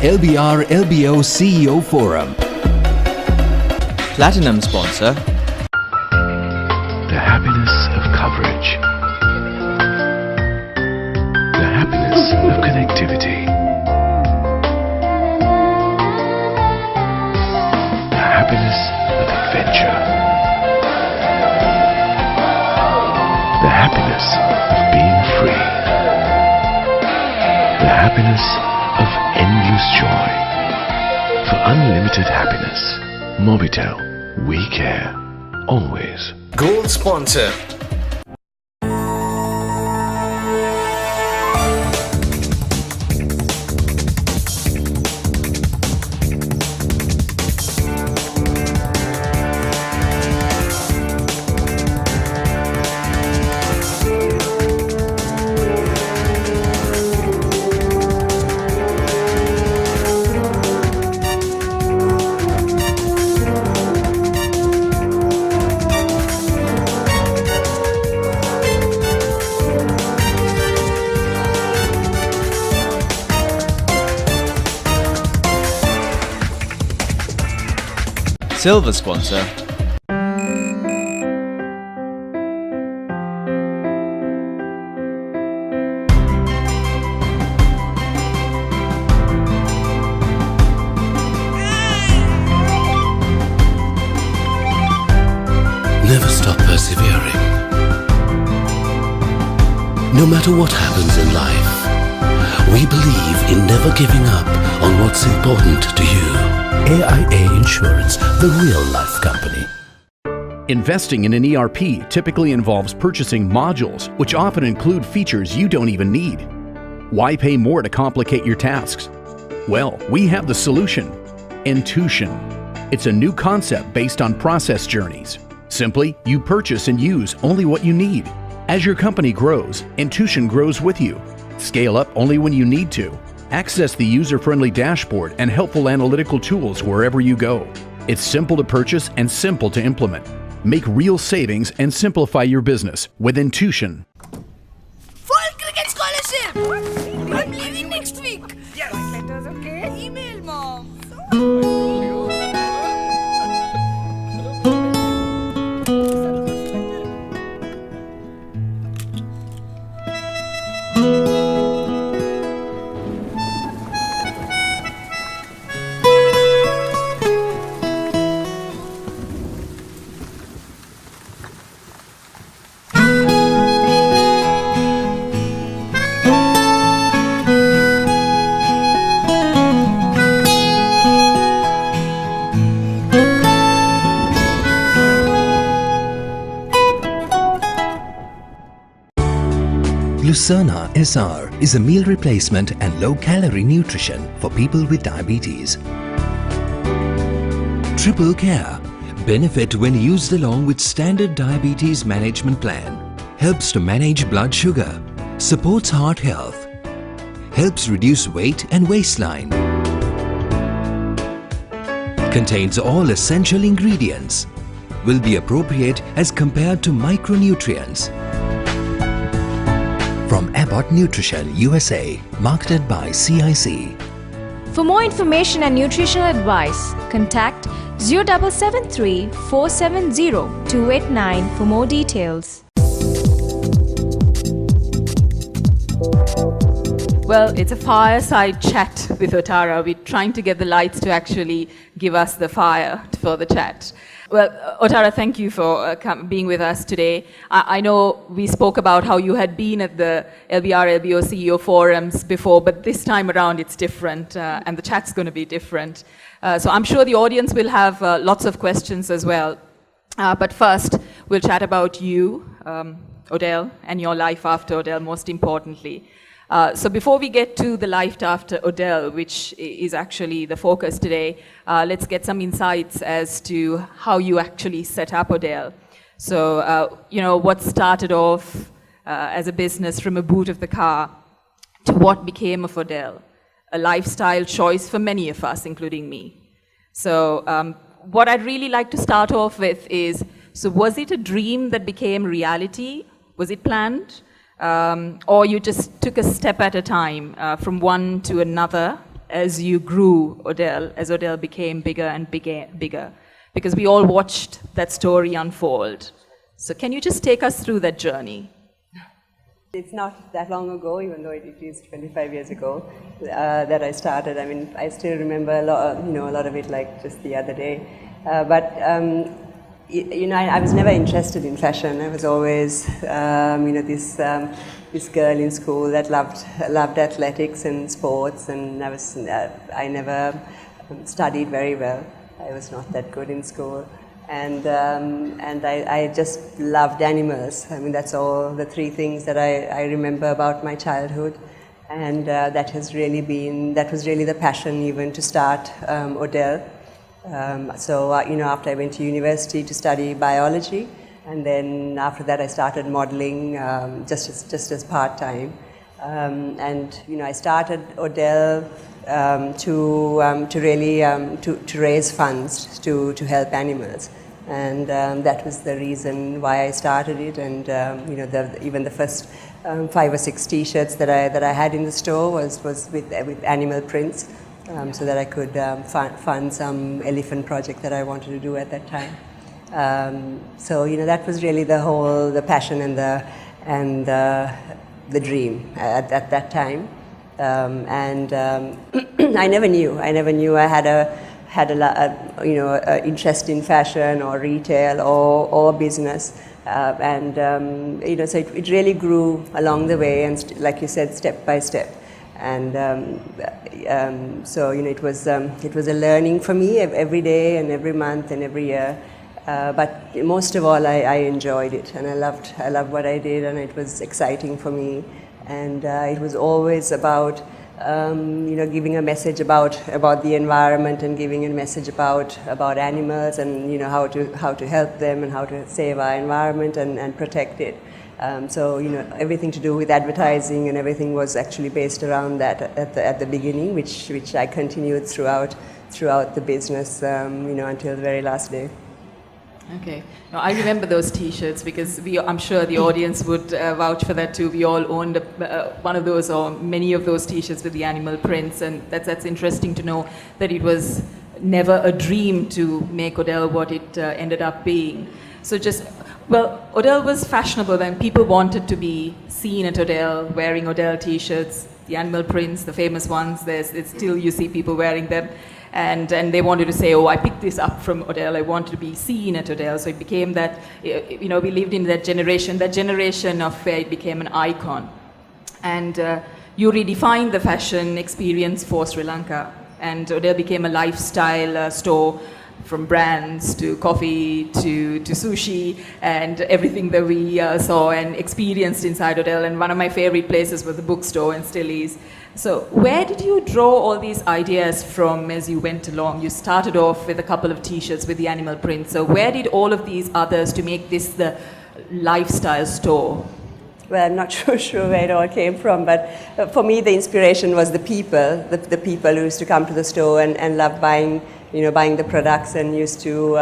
LBR LBO CEO Forum. Platinum sponsor. The happiness of coverage. The happiness of connectivity. The happiness of adventure. The happiness of being free. The happiness of endless joy. For unlimited happiness, Mobitel, we care. Always. Gold sponsor. Silver sponsor. Never stop persevering. No matter what happens in life, we believe in never giving up on what's important to you. AIA Insurance, the real life company. Investing in an ERP typically involves purchasing modules, which often include features you don't even need. Why pay more to complicate your tasks? Well, we have the solution. Intuition. It's a new concept based on process journeys. Simply, you purchase and use only what you need. As your company grows, Intuition grows with you. Scale up only when you need to. Access the user-friendly dashboard and helpful analytical tools wherever you go. It's simple to purchase and simple to implement. Make real savings and simplify your business with Intuition. Full cricket scholarship! I'm leaving next week. Yes. Letters, okay? Email, mom. Lucerna SR is a meal replacement and low-calorie nutrition for people with diabetes. Triple Care. Benefit when used along with standard diabetes management plan. Helps to manage blood sugar. Supports heart health. Helps reduce weight and waistline. Contains all essential ingredients. Will be appropriate as compared to micronutrients. From Abbott Nutrition USA, marketed by CIC. For more information and nutritional advice, contact 0773 470 289 for more details. Well, it's a fireside chat with Otara. We're trying to get the lights to actually give us the fire for the chat. Well, Otara, thank you for being with us today. I know we spoke about how you had been at the LBR, LBO CEO forums before, but this time around it's different, and the chat's going to be different. So I'm sure the audience will have lots of questions as well. But first, we'll chat about you, ODEL, and your life after ODEL, most importantly. So before we get to the life after ODEL, which is actually the focus today, let's get some insights as to how you actually set up ODEL. So, what started off as a business from a boot of the car to what became of ODEL, a lifestyle choice for many of us, including me. So what I'd really like to start off with is, so was it a dream that became reality? Was it planned? Or you just took a step at a time from one to another as you grew ODEL, as ODEL became bigger and bigger, because we all watched that story unfold. So can you just take us through that journey? It's not that long ago, even though it is 25 years ago that I started. I mean, I still remember a lot of it like just the other day. I was never interested in fashion. I was always, this girl in school that loved athletics and sports, and I never studied very well. I was not that good in school. And I just loved animals. I mean, that's all the three things that I remember about my childhood. And that was really the passion even to start ODEL. After I went to university to study biology, and then after that I started modeling just as part-time. I started ODEL to raise funds to help animals. And that was the reason why I started it. And even the first 5 or 6 T-shirts that I had in the store was with animal prints, so that I could fund some elephant project that I wanted to do at that time. That was really the passion and the dream at that time. I never knew I had a interest in fashion or retail or business, so it really grew along the way, and like you said, step by step. And it was a learning for me every day and every month and every year. But most of all, I enjoyed it, and I loved what I did, and it was exciting for me. And it was always about giving a message about the environment, and giving a message about animals, and how to help them and how to save our environment and protect it. Everything to do with advertising and everything was actually based around that at the beginning, which I continued throughout the business, until the very last day. Okay. Now, I remember those T-shirts because I'm sure the audience would vouch for that too. We all owned one of those or many of those T-shirts with the animal prints, and that's interesting to know that it was never a dream to make ODEL what it ended up being. So ODEL was fashionable when people wanted to be seen at ODEL wearing ODEL T-shirts, the animal prints, the famous ones. It's still you see people wearing them. And they wanted to say, oh, I picked this up from ODEL, I want to be seen at ODEL. So it became that, we lived in that generation of where it became an icon. And you redefined the fashion experience for Sri Lanka. And ODEL became a lifestyle store, from brands to coffee to sushi and everything that we saw and experienced inside ODEL. And one of my favorite places was the bookstore, and still is. So where did you draw all these ideas from as you went along? You started off with a couple of T-shirts with the animal print. So where did all of these others to make this the lifestyle store? Well, I'm not sure where it all came from, but for me the inspiration was the people who used to come to the store and love buying the products, and used to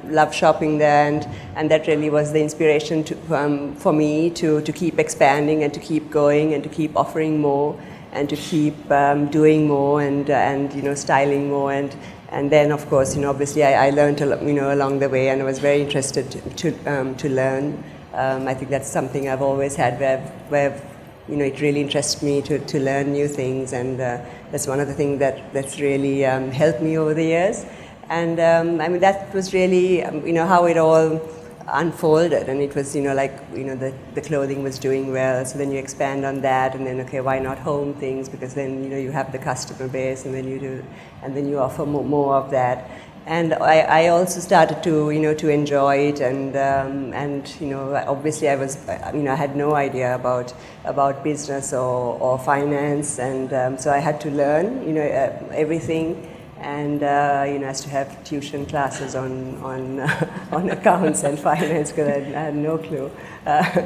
love shopping there, and that really was the inspiration for me to keep expanding and to keep going and to keep offering more and to keep doing more and styling more, and then of course obviously I learned along the way, and I was very interested to learn. I think that's something I've always had where it really interests me to learn new things, and that's one of the things that's really helped me over the years. And that was really how it all unfolded, and it was the clothing was doing well, so then you expand on that, and then okay, why not home things, because then you have the customer base, and then you offer more of that. And I also started to enjoy it, and obviously I had no idea about business or finance, and so I had to learn everything, and I used to have tuition classes on accounts and finance because I had no clue, there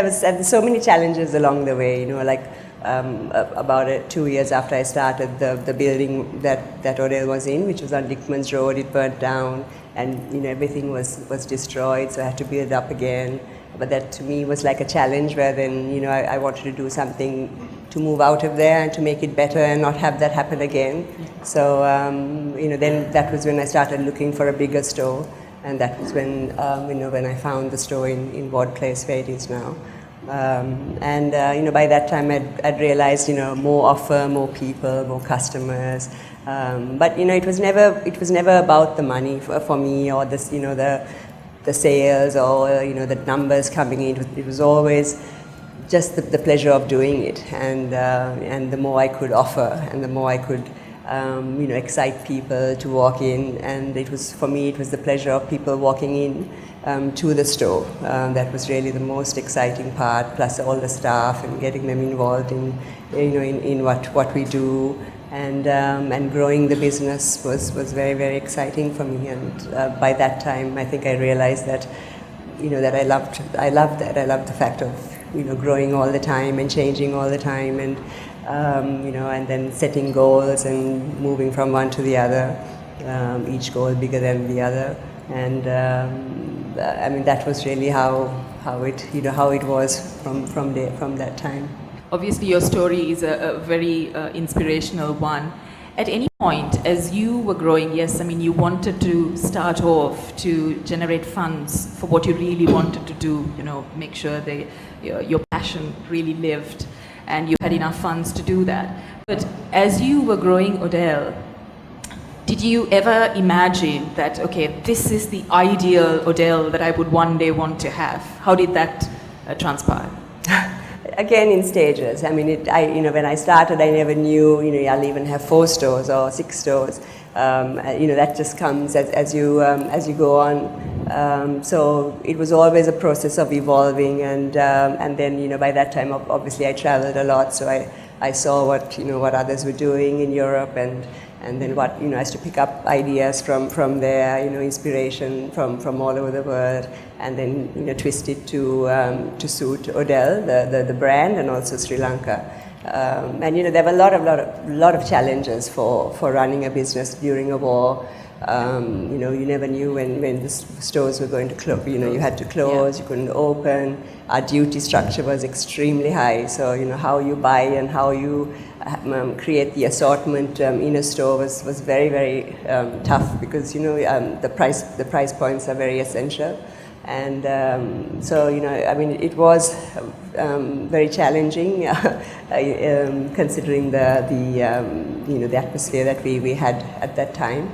was so many challenges along the way, about 2 years after I started, the building that ODEL was in, which was on Dickman's Road, it burnt down, and everything was destroyed, so I had to build up again. but that to me was like a challenge where then, you know, I wanted to do something to move out of there and to make it better and not have that happen again. So, you know, then that was when I started looking for a bigger store, and that was when, you know, when I found the store in Ward Place where it is now. You know, by that time I'd realized, you know, more offer, more people, more customers. But, you know, it was never about the money for me, or this, you know, the sales, or, you know, the numbers coming in. It was always just the pleasure of doing it, and the more I could offer, and the more I could, you know, excite people to walk in. And it was, for me, it was the pleasure of people walking in to the store. That was really the most exciting part, plus all the staff and getting them involved in, you know, in what we do. And growing the business was very, very exciting for me. And by that time, I think I realized that, you know, that I loved that. I loved the fact of, you know, growing all the time and changing all the time, and you know, and then setting goals and moving from one to the other, each goal bigger than the other. And I mean, that was really how it, you know, how it was from that time. Obviously, your story is a very inspirational one. At any point, as you were growing, yes, I mean, you wanted to start off to generate funds for what you really wanted to do, you know, make sure that your passion really lived, and you had enough funds to do that. But as you were growing ODEL, did you ever imagine that, okay, this is the ideal ODEL that I would one day want to have? How did that transpire? Again, in stages. I mean, you know, when I started, I never knew, you know, I'll even have 4 stores or 6 stores. You know, that just comes as you go on. So it was always a process of evolving, and then, you know, by that time, obviously, I traveled a lot, so I saw what, you know, what others were doing in Europe, and then what, you know, I used to pick up ideas from there, you know, inspiration from all over the world, and then, you know, twist it to suit ODEL, the brand, and also Sri Lanka. And, you know, there were a lot of challenges for running a business during a war. You know, you never knew when the stores were going to close. You know, you had to close, you couldn't open. Our duty structure was extremely high. So, you know, how you buy and how you create the assortment in a store was very, very tough, because, you know, the price points are very essential. And so, you know, I mean, it was very challenging, considering you know, the atmosphere that we had at that time.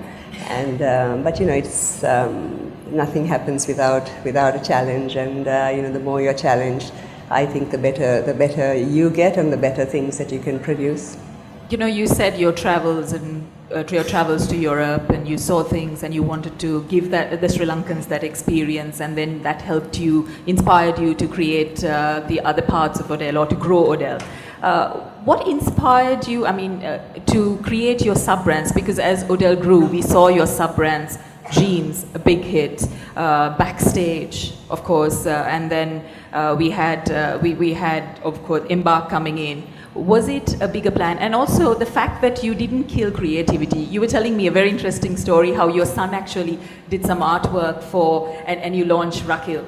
And but, you know, it's nothing happens without a challenge, and you know, the more you're challenged, I think the better you get, and the better things that you can produce. You know, you said your travels to Europe, and you saw things, and you wanted to give the Sri Lankans that experience, and then that inspired you to create the other parts of ODEL, or to grow ODEL. What inspired you, I mean, to create your sub-brands? Because as ODEL grew, we saw your sub-brands, Jeans, a big hit, Backstage, of course, and then we had, of course, EMBARK coming in. Was it a bigger plan? And also the fact that you didn't kill creativity. You were telling me a very interesting story, how your son actually did some artwork and you launched Rakil,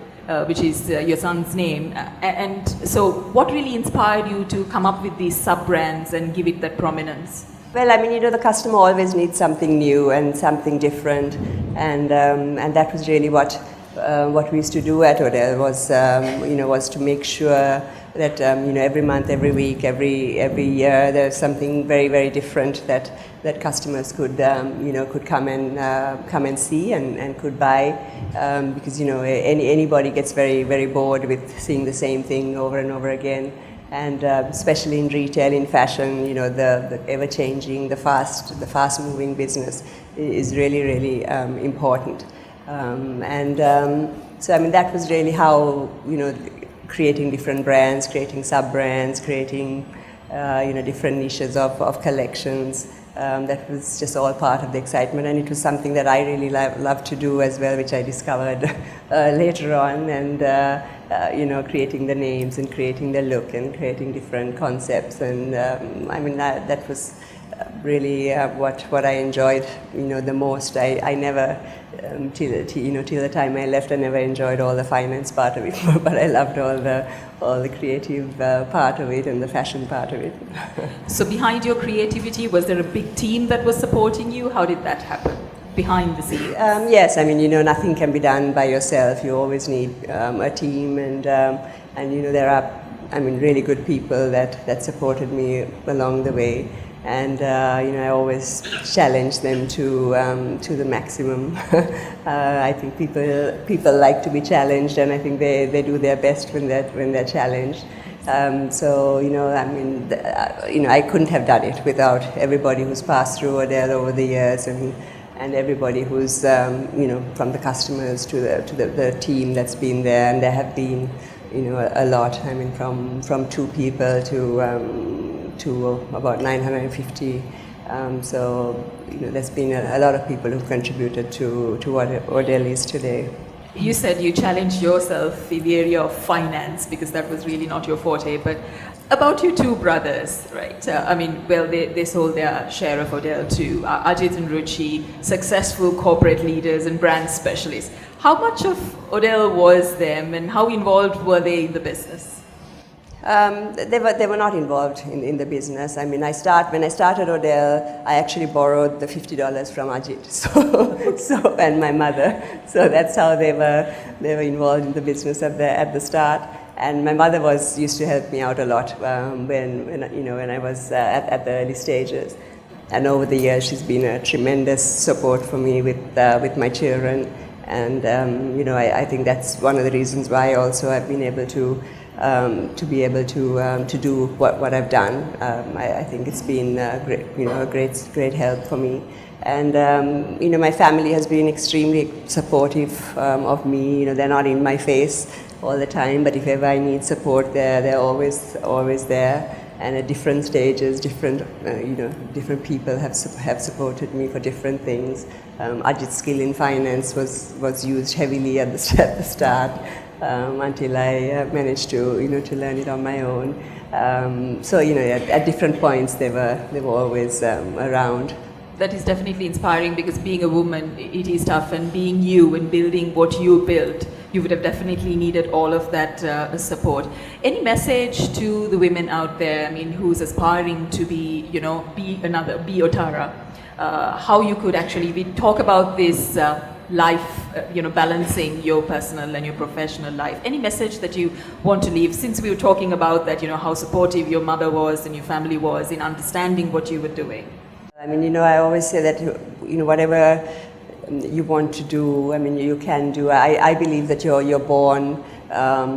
which is your son's name. And so what really inspired you to come up with these sub-brands and give it that prominence? Well, I mean, you know, the customer always needs something new and something different, and that was really what we used to do at ODEL, was to make sure that you know, every month, every week, every year, there's something very, very different that customers could come and see and could buy, because, you know, anybody gets very, very bored with seeing the same thing over and over again. And especially in retail, in fashion, you know, the ever-changing, the fast-moving business is really, really important. So, I mean, that was really how, you know, creating different brands, creating sub-brands, creating, you know, different niches of collections. That was just all part of the excitement, and it was something that I really loved to do as well, which I discovered later on, and you know, creating the names and creating the look and creating different concepts, and I mean, that was really what I enjoyed, the most. I never, till the time I left, I never enjoyed all the finance part of it, but I loved all the creative part of it and the fashion part of it. So behind your creativity, was there a big team that was supporting you? How did that happen? Behind the scenes? Yes, nothing can be done by yourself. You always need a team, and there are, really good people that supported me along the way, and I always challenge them to the maximum. I think people like to be challenged, and I think they do their best when they're challenged. I couldn't have done it without everybody who's passed through ODEL over the years, and everybody who's from the customers to the team that's been there, and there have been a lot. From 2 people to about 950. There's been a lot of people who've contributed to what ODEL is today. You said you challenged yourself in the area of finance because that was really not your forte, but about your 2 brothers, right? They sold their share of ODEL to Ajit and Ruchi, successful corporate leaders and brand specialists. How much of ODEL was them, and how involved were they in the business? They were not involved in the business. When I started ODEL, I actually borrowed the $50 from Ajit, so and my mother. So that's how they were involved in the business at the start. And my mother used to help me out a lot when I was at the early stages. And over the years, she's been a tremendous support for me with my children. And I think that's one of the reasons why also I've been able to do what I've done. I think it's been a great help for me. And my family has been extremely supportive of me. They're not in my face all the time, but if ever I need support, they're always there. And at different stages, different people have supported me for different things. Ajit's skill in finance was used heavily at the start until I managed to learn it on my own. At different points they were always around. That is definitely inspiring, because being a woman, it is tough, and being you and building what you built, you would have definitely needed all of that support. Any message to the women out there, who's aspiring to be Otara? How you could actually, we talk about this life, balancing your personal and your professional life. Any message that you want to leave, since we were talking about that, how supportive your mother was and your family was in understanding what you were doing? I always say that, whatever you want to do, you can do. I believe that you're born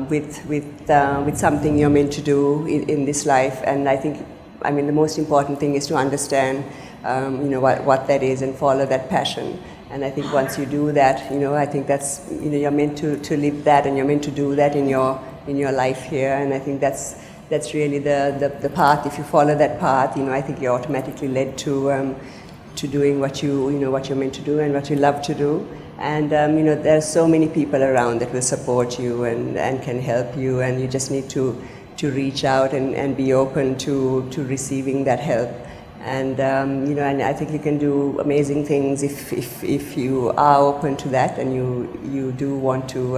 with something you're meant to do in this life, and I think, the most important thing is to understand, what that is and follow that passion. And I think once you do that, I think that's, you're meant to live that, and you're meant to do that in your life here. And I think that's really the path. If you follow that path, I think you're automatically led to doing what you're meant to do and what you love to do. And there's so many people around that will support you and can help you, and you just need to reach out and be open to receiving that help. And and I think you can do amazing things if you are open to that, and you do want to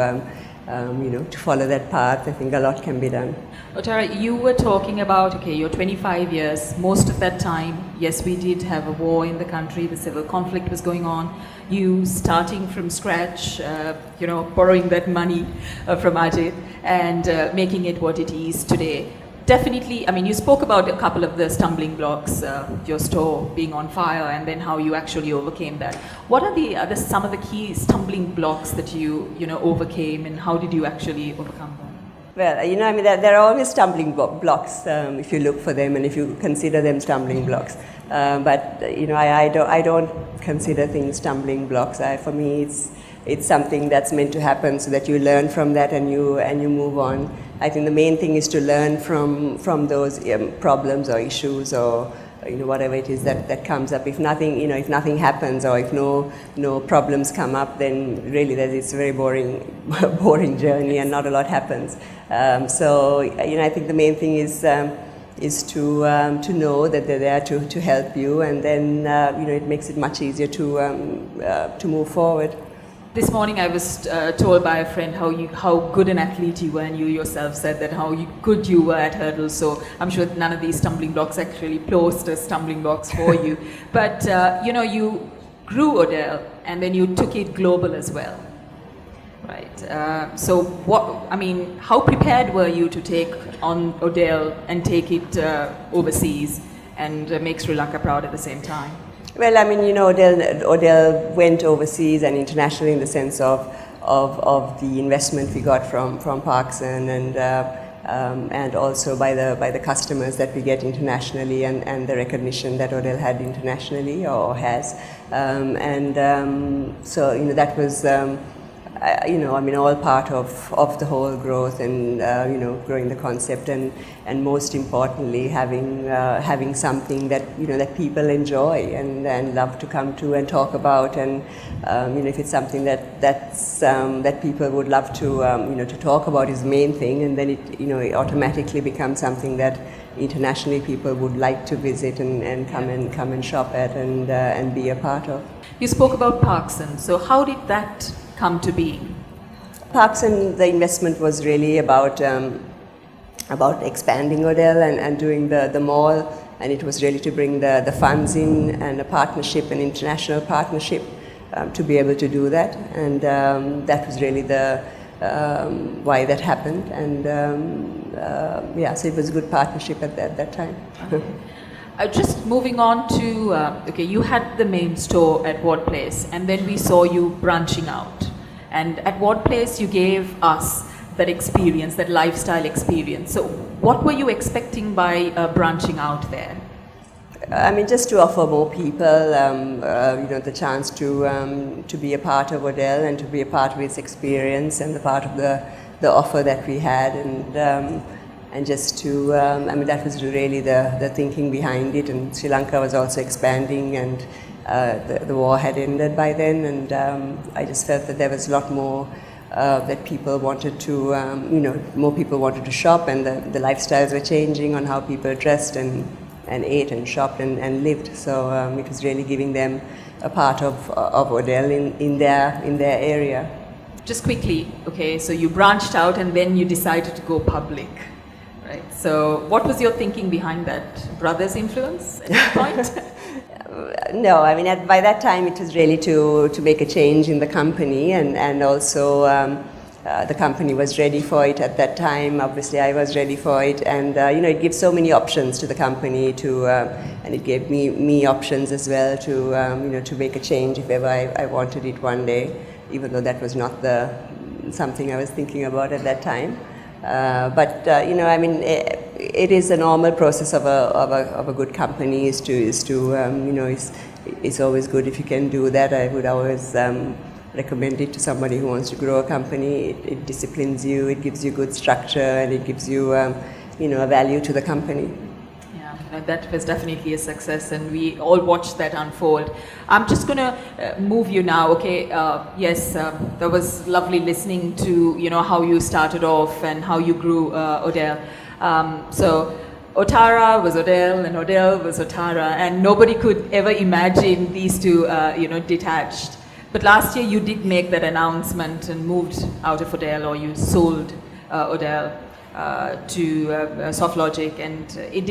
to follow that path. I think a lot can be done. Otara, you were talking about, you're 25 years. Most of that time, yes, we did have a war in the country. The civil conflict was going on. You starting from scratch, borrowing that money from Ajit and making it what it is today. Definitely, you spoke about a couple of the stumbling blocks, your store being on fire, and then how you actually overcame that. What are some of the key stumbling blocks that you overcame, and how did you actually overcome them? Well, there are always stumbling blocks if you look for them and if you consider them stumbling blocks. But I don't consider things stumbling blocks. For me, it's something that's meant to happen, so that you learn from that and you move on. I think the main thing is to learn from those problems or issues or whatever it is that comes up. If nothing happens, or if no problems come up, then really it's a very boring journey and not a lot happens. I think the main thing is know that they're there to help you, and then it makes it much easier to move forward. This morning I was told by a friend how good an athlete you were, and you yourself said that how good you were at hurdles, so I'm sure none of these stumbling blocks actually posed as stumbling blocks for you. But you grew ODEL and then you took it global as well, right? How prepared were you to take on ODEL and take it overseas and make Sri Lanka proud at the same time? Well, ODEL went overseas and internationally in the sense of the investment we got from Parkson and also by the customers that we get internationally and the recognition that ODEL had internationally or has. So that was all part of the whole growth and growing the concept and most importantly having something that that people enjoy and love to come to and talk about, and if it's something that people would love to talk about is the main thing, and then it automatically becomes something that internationally people would like to visit and come and shop at and be a part of. You spoke about Parkson, so how did that come to be? Parkson, the investment was really about expanding ODEL and doing the mall, and it was really to bring the funds in and a partnership, an international partnership, to be able to do that, and that was really the why that happened, and so it was a good partnership at that time. Just moving on to, you had the main store at Ward Place, and then we saw you branching out. And at Ward Place, you gave us that experience, that lifestyle experience. So what were you expecting by branching out there? Just to offer more people, the chance to be a part of ODEL and to be a part of its experience and the part of the offer that we had, and just to, that was really the thinking behind it. And Sri Lanka was also expanding, and the war had ended by then, and I just felt that there was a lot more that people wanted to, more people wanted to shop, and the lifestyles were changing on how people dressed and ate and shopped and lived. So it was really giving them a part of ODEL in their area. Just quickly, so you branched out and then you decided to go public. Right. So what was your thinking behind that? Brothers' influence at any point? No, by that time it was really to make a change in the company, and also the company was ready for it at that time. Obviously I was ready for it, and it gives so many options to the company and it gave me options as well to make a change if ever I wanted it one day, even though that was not something I was thinking about at that time. It is a normal process of a good company it's always good if you can do that. I would always recommend it to somebody who wants to grow a company. It disciplines you, it gives you good structure, and it gives you a value to the company. That was definitely a success, and we all watched that unfold. I'm just going to move you now, yes, that was lovely listening to, how you started off and how you grew ODEL. So Otara was ODEL and ODEL was Otara, and nobody could ever imagine these two, detached. But last year you did make that announcement and moved out of ODEL, or you sold ODEL. To SoftLogic, and it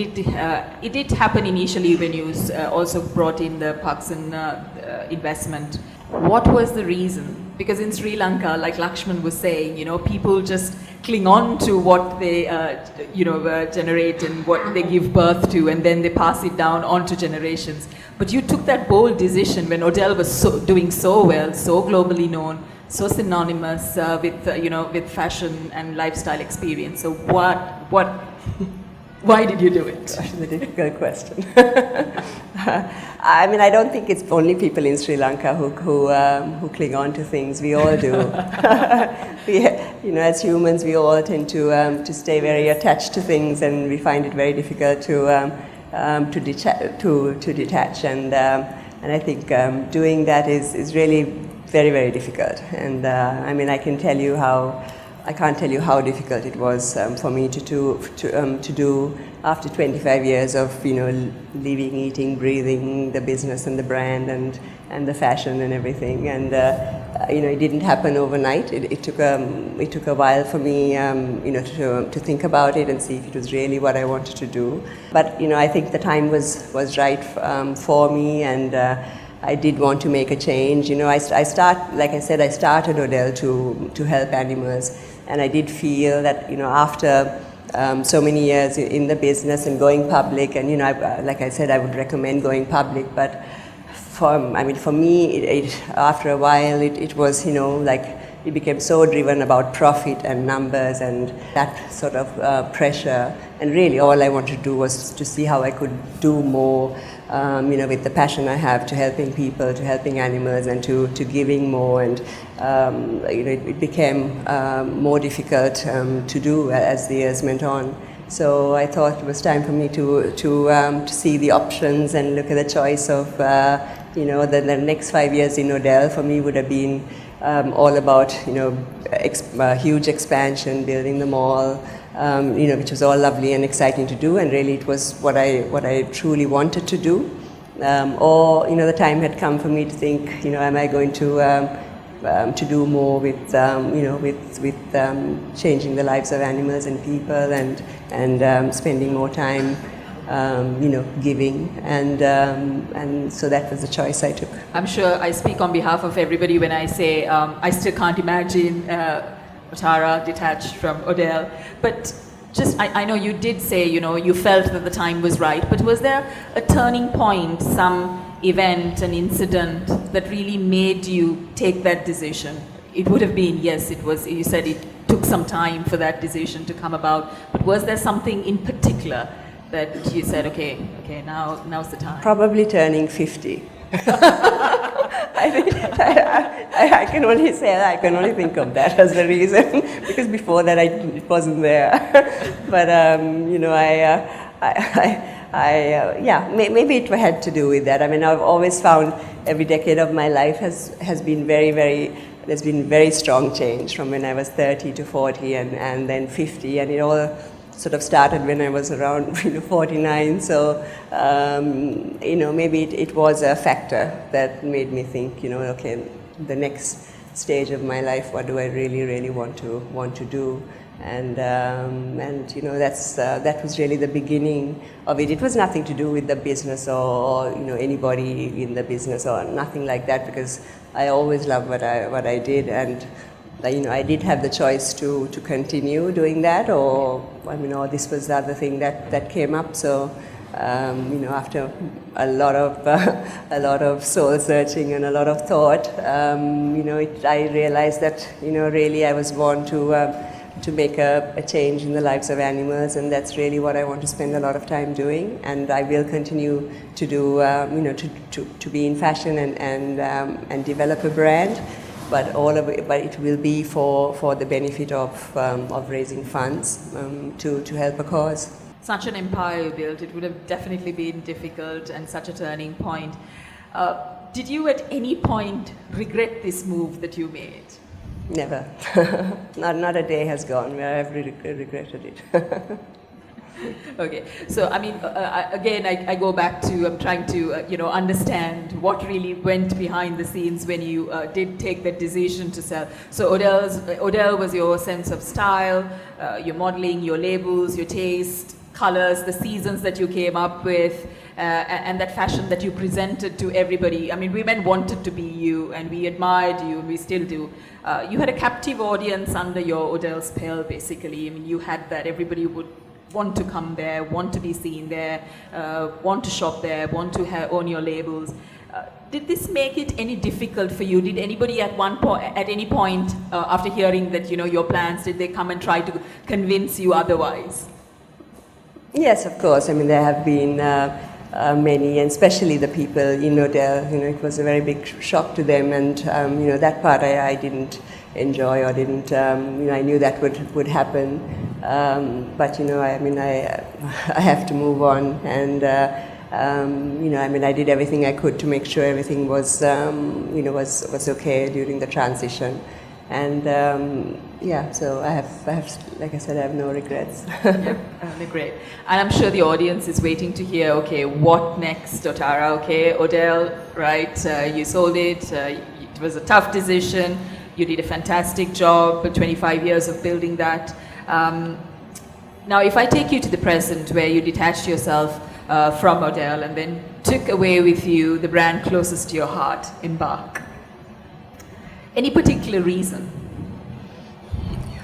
did happen initially when you also brought in the Parkson investment. What was the reason? Because in Sri Lanka, like Lakshman was saying, people just cling on to what they generate and what they give birth to, and then they pass it down on to generations. But you took that bold decision when ODEL was doing so well, so globally known, so synonymous with fashion and lifestyle experience. So why did you do it? Gosh, that's a difficult question. I don't think it's only people in Sri Lanka who cling on to things. We all do. As humans, we all tend to stay very attached to things, and we find it very difficult to detach. And I think doing that is really very, very difficult. And I can tell you how I can't tell you how difficult it was for me to do after 25 years of living, eating, breathing the business and the brand and the fashion and everything. And it didn't happen overnight. It took a while for me to think about it and see if it was really what I wanted to do. But I think the time was right for me, and I did want to make a change. Like I said, I started ODEL to help animals, and I did feel that after so many years in the business and going public, and like I said, I would recommend going public, but for me, after a while, it was it became so driven about profit and numbers and that sort of pressure. And really, all I wanted to do was to see how I could do more, with the passion I have to helping people, to helping animals, and to giving more. And it became more difficult to do as the years went on. So I thought it was time for me to see the options and look at the choice of the next 5 years in ODEL. For me would have been all about huge expansion, building the mall, which was all lovely and exciting to do, and really it was what I truly wanted to do. Or the time had come for me to think, am I going to do more with changing the lives of animals and people, and spending more time giving, and so that was the choice I took. I'm sure I speak on behalf of everybody when I say I still can't imagine Otara detached from ODEL, but I know you did say you felt that the time was right, but was there a turning point, some event, an incident that really made you take that decision? It would have been, yes, it was, you said it took some time for that decision to come about, but was there something in particular that you said, okay, now's the time? Probably turning 50. I think I can only say that. I can only think of that as the reason, because before that it wasn't there. But maybe it had to do with that. I mean, I've always found every decade of my life has been there's been very strong change from when I was 30 to 40 and then 50, and it all sort of started when I was around 49. So maybe it was a factor that made me think, okay, the next stage of my life, what do I really want to do? And that was really the beginning of it. It was nothing to do with the business or anybody in the business or nothing like that, because I always loved what I did, and I did have the choice to continue doing that, or this was the other thing that came up. So after a lot of soul searching and a lot of thought, I realized that really I was born to make a change in the lives of animals, and that's really what I want to spend a lot of time doing, and I will continue to do to be in fashion and develop a brand. But it will be for the benefit of raising funds to help a cause. Such an empire you built. It would have definitely been difficult and such a turning point. Did you at any point regret this move that you made? Never. Not a day has gone where I've regretted it. Okay, so I go back to I'm trying to understand what really went behind the scenes when you did take that decision to sell. So ODEL was your sense of style, your modeling, your labels, your taste, colors, the seasons that you came up with, and that fashion that you presented to everybody. I mean, women wanted to be you, and we admired you, and we still do. You had a captive audience under your ODEL spell, basically. I mean, you had that. Everybody would want to come there, want to be seen there, want to shop there, want to own your labels. Did this make it any difficult for you? Did anybody at any point after hearing that your plans, did they come and try to convince you otherwise? Yes, of course. I mean, there have been many, and especially the people in ODEL. It was a very big shock to them, and that part I didn't enjoy or didn't. I knew that would happen. But I have to move on, and I did everything I could to make sure everything was was okay during the transition, And yeah, so I have, like I said, I have no regrets. Great. And I'm sure the audience is waiting to hear, okay, what next, Otara? Okay, ODEL, right? You sold it. It was a tough decision. You did a fantastic job, 25 years of building that. Now, if I take you to the present, where you detached yourself from ODEL and then took away with you the brand closest to your heart, EMBARK. Any particular reason?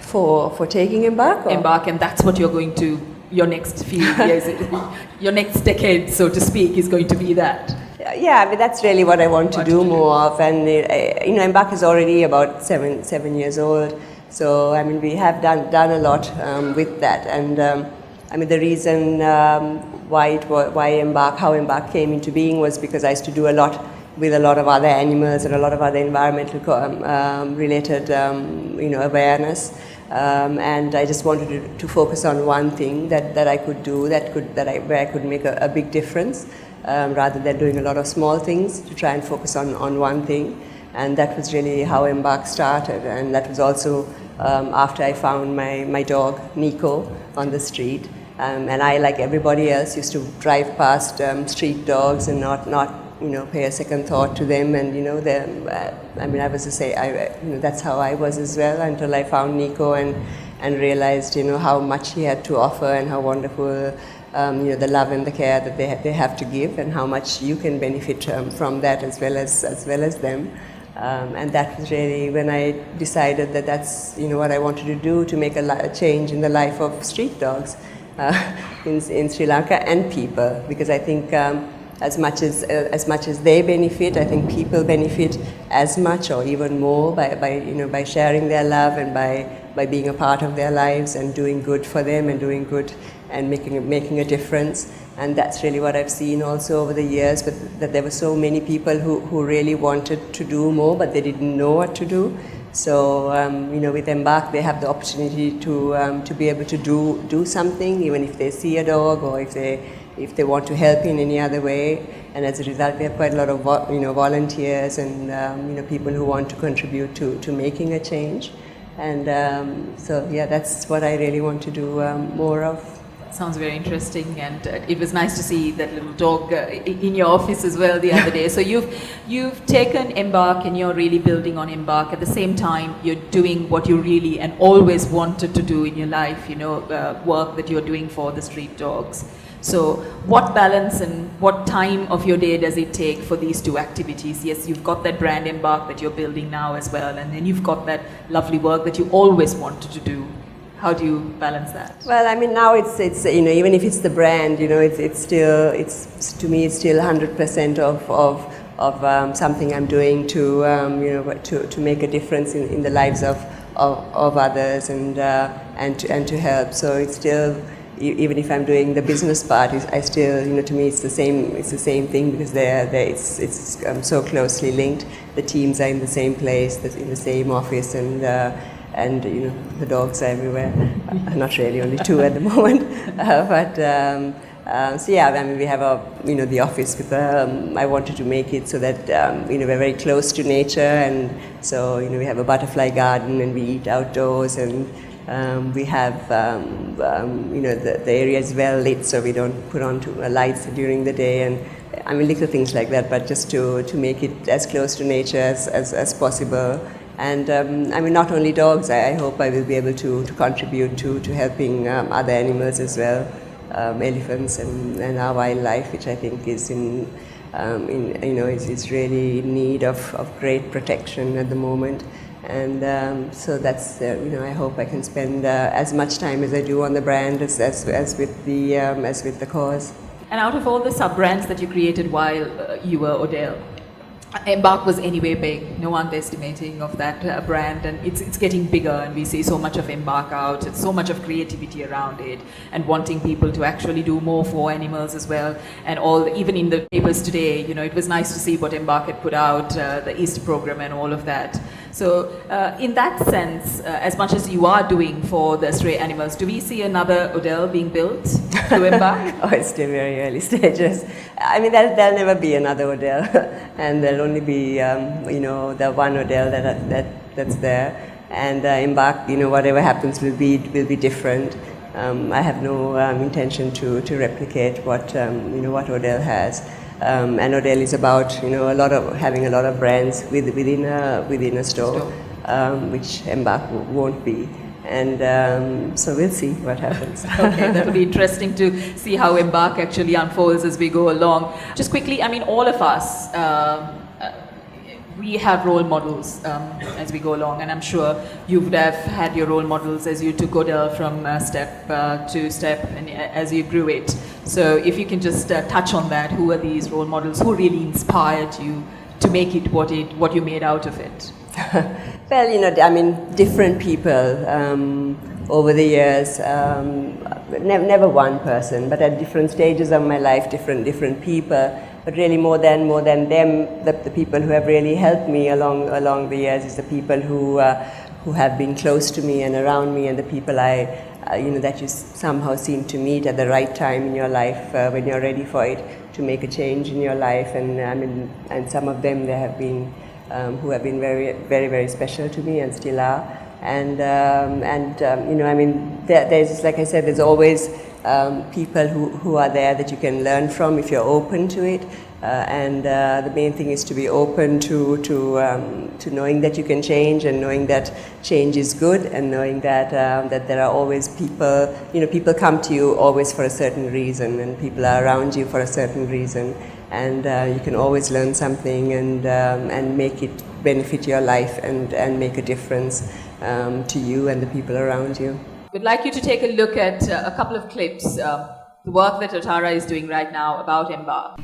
For taking EMBARK? EMBARK, and that's what you're going to, your next few years, your next decade, so to speak, is going to be that. Yeah, I mean, that's really what I want to do more of. And, you know, EMBARK is already about seven years old. So, I mean, we have done a lot with that. And, I mean, the reason why EMBARK, how EMBARK came into being was because I used to do a lot with a lot of other animals and a lot of other environmental related, you know, awareness. And I just wanted to focus on one thing that I could do, where I could make a big difference, rather than doing a lot of small things, to try and focus on one thing. And that was really how EMBARK started. And that was also after I found my dog, Nico, on the street. And I, like everybody else, used to drive past street dogs and not you know, pay a second thought to them. And, you know, I mean, I was to say, you know, that's how I was as well, until I found Nico and realized, you know, how much he had to offer and how wonderful, you know, the love and the care that they have to give, and how much you can benefit from that as well as them. And that was really when I decided that that's, you know, what I wanted to do, to make a change in the life of street dogs in Sri Lanka and people, because I think as much as they benefit, I think people benefit as much or even more by sharing their love and by being a part of their lives and doing good for them and doing good and making a difference. And that's really what I've seen also over the years, but that there were so many people who really wanted to do more, but they didn't know what to do. So, you know, with EMBARK, they have the opportunity to be able to do something, even if they see a dog or if they want to help in any other way. And as a result, we have quite a lot of volunteers and you know, people who want to contribute to making a change. And so, yeah, that's what I really want to do more of. Sounds very interesting, and it was nice to see that little dog in your office as well the other day. So you've taken EMBARK and you're really building on EMBARK. At the same time, you're doing what you really and always wanted to do in your life, you know, work that you're doing for the street dogs. So what balance and what time of your day does it take for these two activities? Yes, you've got that brand EMBARK that you're building now as well, and then you've got that lovely work that you always wanted to do. How do you balance that? Well, I mean, now it's you know, even if it's the brand, you know, it's still to me it's still 100% of something I'm doing to you know, to make a difference in the lives of others and to help. So it's still, even if I'm doing the business part, I still, you know, to me it's the same thing, because it's so closely linked. The teams are in the same place, in the same office, and you know, the dogs are everywhere. Not really, only two at the moment. So yeah, I mean, we have the office with I wanted to make it so that you know, we're very close to nature, and so, you know, we have a butterfly garden and we eat outdoors, and we have you know, the area is well lit, so we don't put on lights during the day, and I mean, little things like that, but just to make it as close to nature as possible. And I mean, not only dogs, I hope I will be able to contribute to helping other animals as well, elephants and our wildlife, which I think is in you know, is really in need of great protection at the moment. And so that's you know, I hope I can spend as much time as I do on the brand as with the cause. And out of all the sub-brands that you created while you were ODEL, EMBARK was anyway big, no underestimating of that brand, and it's getting bigger, and we see so much of EMBARK out, and so much of creativity around it, and wanting people to actually do more for animals as well. And even in the papers today, you know, it was nice to see what EMBARK had put out, the East program and all of that. So in that sense, as much as you are doing for the stray animals, do we see another ODEL being built through EMBARK? Oh, it's still very early stages. I mean, there'll never be another ODEL, and there'll only be, you know, the one ODEL that's there. and EMBARK, whatever happens will be different. I have no intention to replicate what what ODEL has. And ODEL is about having a lot of brands within a store, which EMBARK won't be. And so we'll see what happens. Okay, that'll be interesting to see how EMBARK actually unfolds as we go along. Just quickly, I mean, all of us, we have role models as we go along, and I'm sure you would have had your role models as you took ODEL from step to step and as you grew it. So if you can just touch on that, who are these role models? Who really inspired you to make it what you made out of it? Well, different people over the years. Never one person, but at different stages of my life, different people. But really, more than them, the people who have really helped me along the years is the people who have been close to me and around me, and the people that you somehow seem to meet at the right time in your life when you're ready for it to make a change in your life. And some of them there have been who have been very, very, very special to me and still are. There's, like I said, there's always people who are there that you can learn from if you're open to it. The main thing is to be open to knowing that you can change, and knowing that change is good, and knowing that there are always people. People come to you always for a certain reason, and people are around you for a certain reason. And you can always learn something and make it benefit your life and make a difference to you and the people around you. We'd like you to take a look at a couple of clips, the work that Otara is doing right now about EMBARK.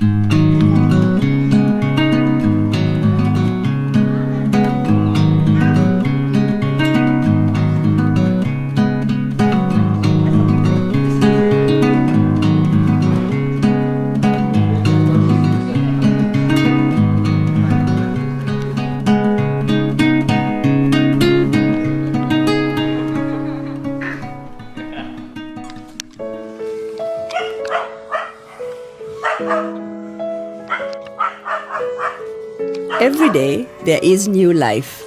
Every day there is new life,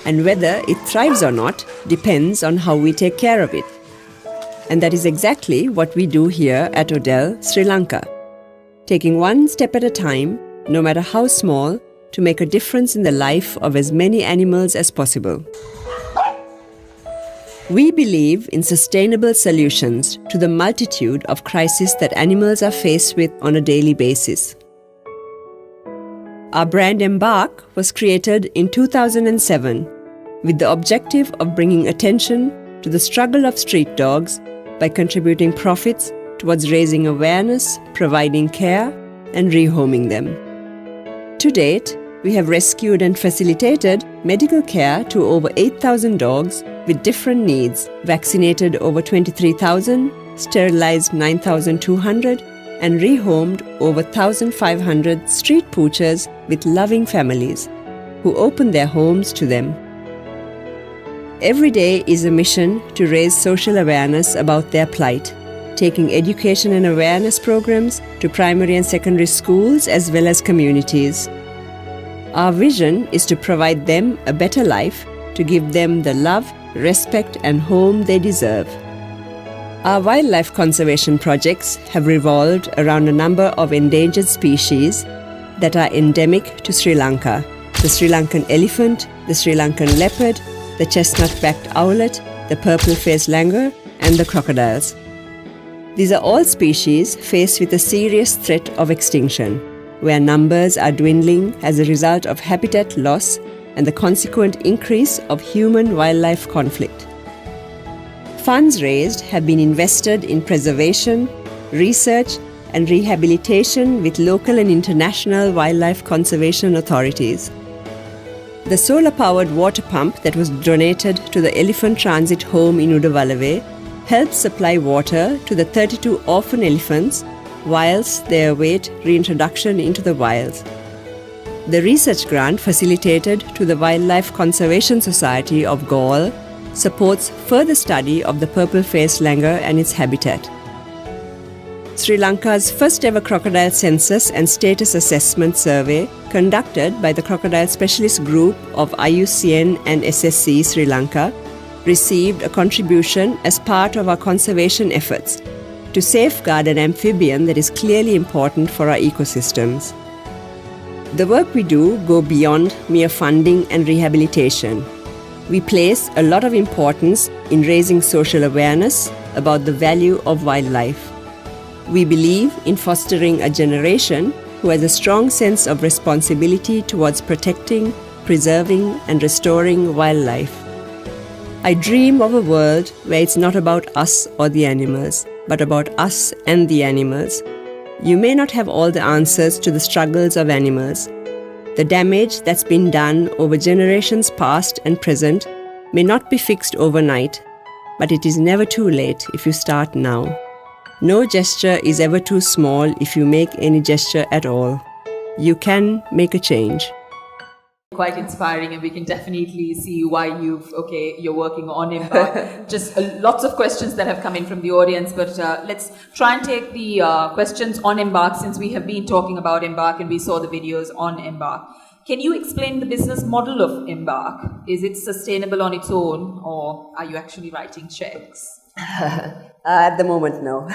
and whether it thrives or not depends on how we take care of it. And that is exactly what we do here at ODEL, Sri Lanka. Taking one step at a time, no matter how small, to make a difference in the life of as many animals as possible. We believe in sustainable solutions to the multitude of crises that animals are faced with on a daily basis. Our brand EMBARK was created in 2007 with the objective of bringing attention to the struggle of street dogs by contributing profits towards raising awareness, providing care, and rehoming them. To date, we have rescued and facilitated medical care to over 8,000 dogs with different needs, vaccinated over 23,000, sterilized 9,200, and rehomed over 1,500 street poochers with loving families who open their homes to them. Every day is a mission to raise social awareness about their plight, taking education and awareness programs to primary and secondary schools as well as communities. Our vision is to provide them a better life, to give them the love, respect, and home they deserve. Our wildlife conservation projects have revolved around a number of endangered species that are endemic to Sri Lanka: the Sri Lankan elephant, the Sri Lankan leopard, the chestnut-backed owlet, the purple-faced langur, and the crocodiles. These are all species faced with a serious threat of extinction, where numbers are dwindling as a result of habitat loss and the consequent increase of human-wildlife conflict. Funds raised have been invested in preservation, research, and rehabilitation with local and international wildlife conservation authorities. The solar-powered water pump that was donated to the Elephant Transit Home in Udavalave helps supply water to the 32 orphan elephants whilst they await reintroduction into the wild. The research grant facilitated to the Wildlife Conservation Society of Galle supports further study of the purple-faced langur and its habitat. Sri Lanka's first ever crocodile census and status assessment survey conducted by the Crocodile Specialist Group of IUCN and SSC Sri Lanka received a contribution as part of our conservation efforts to safeguard an amphibian that is clearly important for our ecosystems. The work we do go beyond mere funding and rehabilitation. We place a lot of importance in raising social awareness about the value of wildlife. We believe in fostering a generation who has a strong sense of responsibility towards protecting, preserving, and restoring wildlife. I dream of a world where it's not about us or the animals, but about us and the animals. You may not have all the answers to the struggles of animals. The damage that's been done over generations past and present may not be fixed overnight, but it is never too late if you start now. No gesture is ever too small if you make any gesture at all. You can make a change. Quite inspiring, and we can definitely see why you're working on EMBARK. Just lots of questions that have come in from the audience, but let's try and take the questions on EMBARK, since we have been talking about EMBARK and we saw the videos on EMBARK. Can you explain the business model of EMBARK? Is it sustainable on its own, or are you actually writing checks? At the moment, no.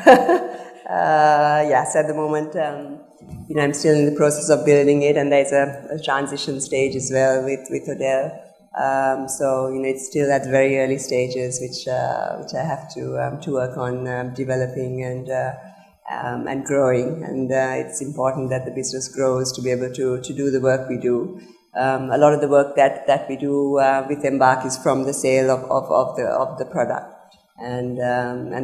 Yes, at the moment, I'm still in the process of building it, and there's a transition stage as well with ODEL. So it's still at very early stages, which I have to work on developing and growing. And it's important that the business grows to be able to do the work we do. A lot of the work that we do with EMBARK is from the sale of the product. And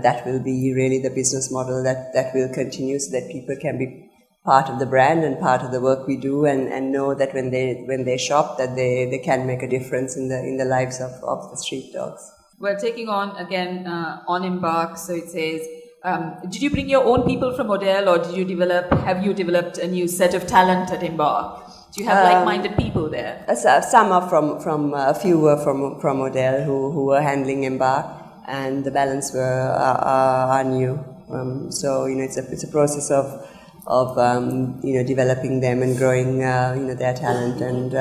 that will be really the business model that will continue, so that people can be part of the brand and part of the work we do, and know that when they shop, that they can make a difference in the lives of the street dogs. Well, taking on again on EMBARK, so it says, did you bring your own people from ODEL, or have you developed a new set of talent at EMBARK? Do you have like-minded people there? Some are from a few were from ODEL who were handling EMBARK, and the balance are new. So it's a process of developing them and growing their talent, and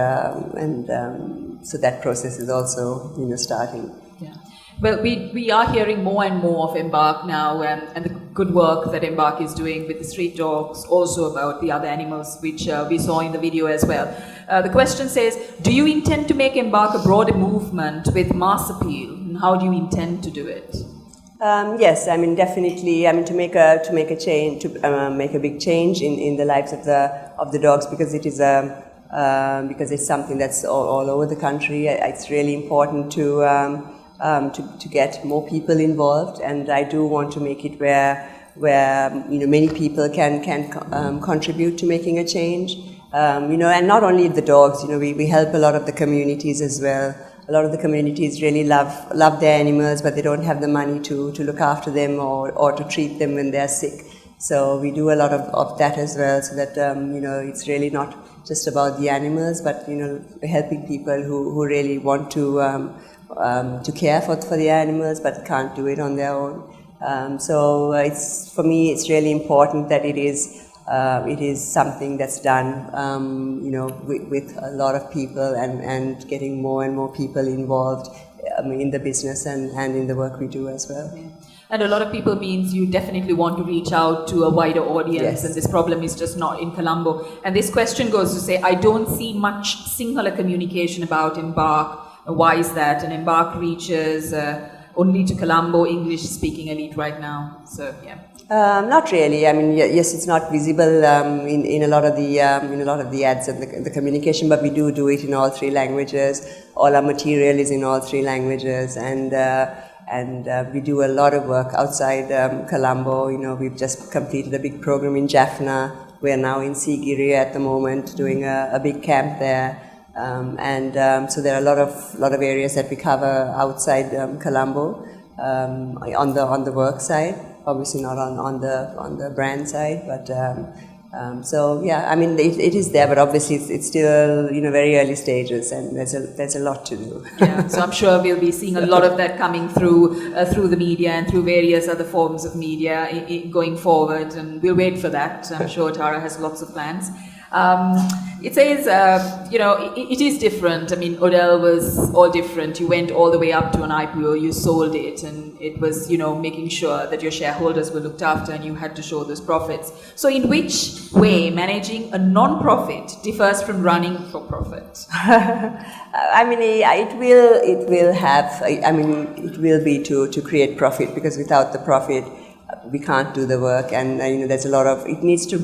so that process is also starting. Yeah. Well, we are hearing more and more of EMBARK now, and the good work that EMBARK is doing with the street dogs, also about the other animals, which we saw in the video as well. The question says, do you intend to make EMBARK a broader movement with mass appeal? And how do you intend to do it? Yes, definitely. To make a change, to make a big change in the lives of the dogs, because it is because it's something that's all over the country. It's really important to get more people involved, and I do want to make it where many people can contribute to making a change. And not only the dogs. We help a lot of the communities as well. A lot of the communities really love their animals, but they don't have the money to look after them or to treat them when they're sick. So we do a lot of that as well, so that it's really not just about the animals, but helping people who really want to care for the animals but can't do it on their own. So for me it's really important that it is something that's done with a lot of people, and getting more and more people involved in the business and in the work we do as well. Yeah. And a lot of people means you definitely want to reach out to a wider audience, yes. And this problem is just not in Colombo. And this question goes to say, I don't see much singular communication about EMBARK. Why is that? And EMBARK reaches only to Colombo English-speaking elite right now. So yeah. Not really. Yes, it's not visible in a lot of the ads and the communication, but we do it in all three languages. All our material is in all three languages, and we do a lot of work outside Colombo. We've just completed a big program in Jaffna. We're now in Sigiri at the moment, doing a big camp there. So there are a lot of areas that we cover outside Colombo on the work side. Obviously not on the brand side, but So yeah, I mean it is there, but obviously it's still very early stages, and there's a lot to do. Yeah, so I'm sure we'll be seeing a lot of that coming through the media and through various other forms of media going forward, and we'll wait for that. I'm sure Tara has lots of plans. It says, it is different. I mean, ODEL was all different. You went all the way up to an IPO, you sold it, and it was, making sure that your shareholders were looked after and you had to show those profits. So in which way managing a non-profit differs from running for profit? I mean, it will be to create profit, because without the profit, we can't do the work, and there's a lot of, it needs to,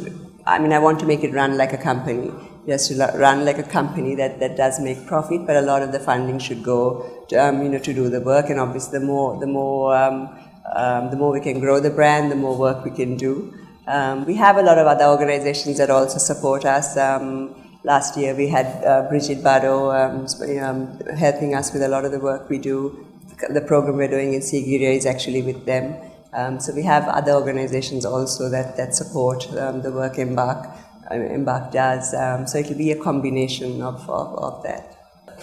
I want to make it run like a company. Just to run like a company that does make profit, but a lot of the funding should go to, to do the work. And obviously, the more we can grow the brand, the more work we can do. We have a lot of other organizations that also support us. Last year, we had Bridget Bado helping us with a lot of the work we do. The program we're doing in Sigiriya is actually with them. So we have other organizations also that support the work EMBARK does. So it will be a combination of that.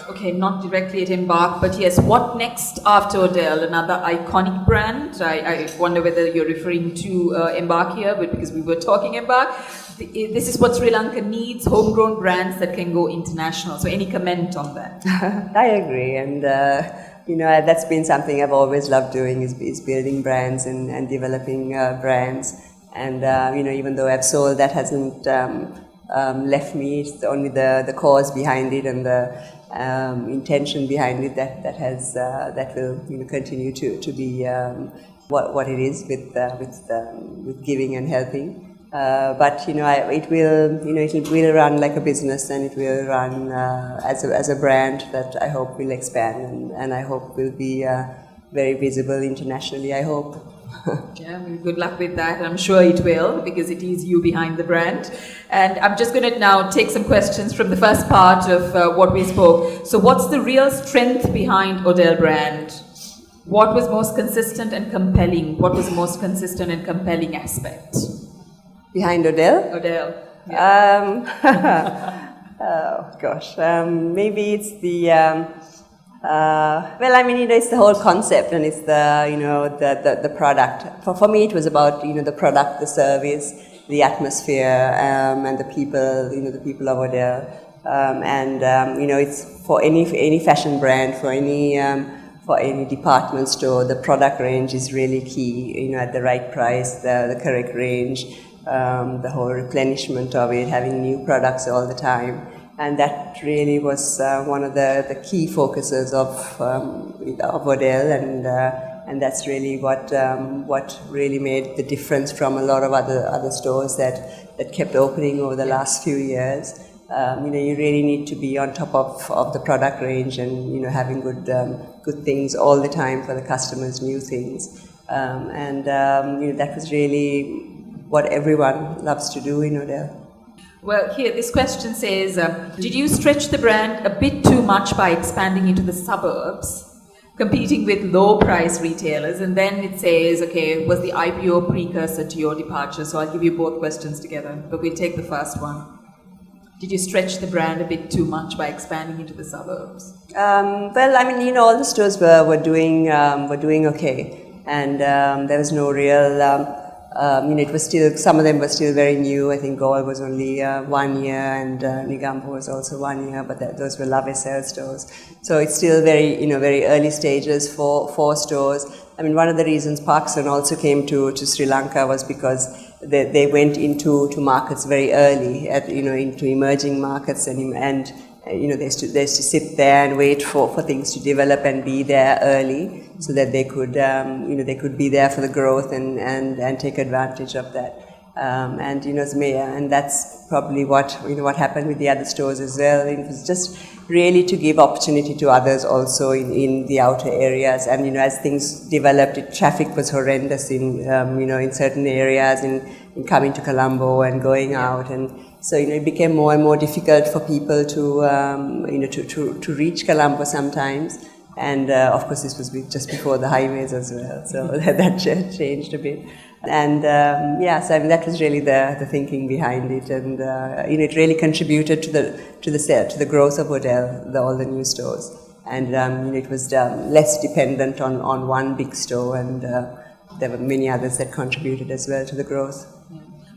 Okay, not directly at EMBARK, but yes, what next after ODEL? Another iconic brand? I wonder whether you're referring to EMBARK here, but because we were talking EMBARK, this is what Sri Lanka needs, homegrown brands that can go international. So any comment on that? I agree, and that's been something I've always loved doing, is building brands and developing brands. And even though I've sold, that hasn't left me. It's only the cause behind it and the intention behind it that will continue to be what it is with giving and helping. But it will run like a business, and it will run as a brand that I hope will expand, and I hope will be very visible internationally. I hope. Yeah, good luck with that. I'm sure it will, because it is you behind the brand. And I'm just going to now take some questions from the first part of what we spoke. So what's the real strength behind ODEL brand? What was most consistent and compelling? What was the most consistent and compelling aspect? Behind ODEL? ODEL. Yeah. Oh gosh, maybe it's the it's the whole concept, and it's the product. For me, it was about the product, the service, the atmosphere, and the people. The people of ODEL, it's for any fashion brand, for any department store. The product range is really key. At the right price, the correct range, the whole replenishment of it, having new products all the time. And that really was one of the key focuses of ODEL, and that's really what really made the difference from a lot of other stores that kept opening over the last few years. You really need to be on top of the product range, and having good things all the time for the customers, new things, that was really what everyone loves to do in ODEL. Well, here, this question says, did you stretch the brand a bit too much by expanding into the suburbs, competing with low-price retailers? And then it says, okay, was the IPO precursor to your departure? So I'll give you both questions together, but we'll take the first one. Did you stretch the brand a bit too much by expanding into the suburbs? All the stores were doing okay, and there was no real... it was still, some of them were still very new. I think Gaul was only 1 year, and Nigambo was also 1 year, but those were LBR stores. So it's still very, very early stages for stores. One of the reasons Parkson also came to Sri Lanka was because they went into markets very early, into emerging markets, and they used to sit there and wait for things to develop and be there early, so that they could be there for the growth and take advantage of that. And that's probably what happened with the other stores as well. It was just really to give opportunity to others also in the outer areas. And as things developed, traffic was horrendous in certain areas, in coming to Colombo and going out, and so it became more and more difficult for people to reach Colombo sometimes. And of course, this was just before the highways as well, so that changed a bit. And so I mean, that was really the thinking behind it, and it really contributed to the growth of ODEL, all the new stores, and it was less dependent on one big store, and there were many others that contributed as well to the growth.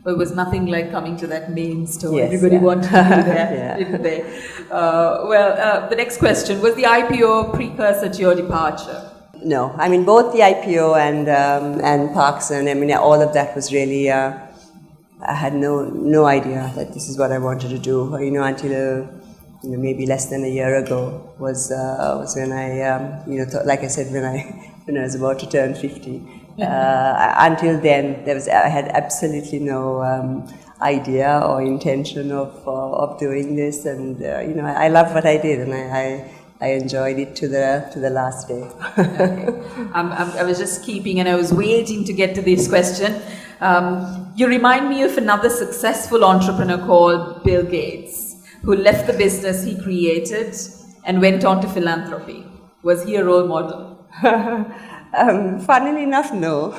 Well, it was nothing like coming to that main store. Yes, Everybody wanted to be there, Yeah. didn't they? The next question, was the IPO precursor to your departure? No, I mean both the IPO and Parkson. I mean all of that was really. I had no idea that this is what I wanted to do. Until maybe less than a year ago was when I thought, like I said, when I was about to turn 50. Until then, I had absolutely no idea or intention of doing this, and I loved what I did, and I enjoyed it to the last day. Okay. I was just keeping, and I was waiting to get to this question. You remind me of another successful entrepreneur called Bill Gates, who left the business he created and went on to philanthropy. Was he a role model? Funnily enough, no.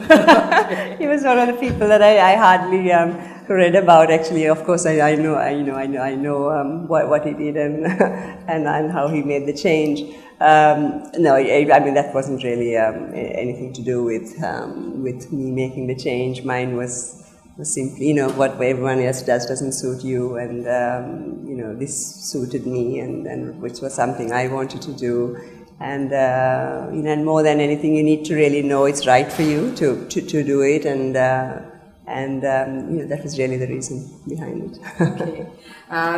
He was one of the people that I hardly read about. Actually, of course, I know what he did and how he made the change. No, I mean that wasn't really anything to do with me making the change. Mine was simply, what everyone else doesn't suit you, and this suited me, and which was something I wanted to do. And and more than anything, you need to really know it's right for you to do it, and that was really the reason behind it. Okay.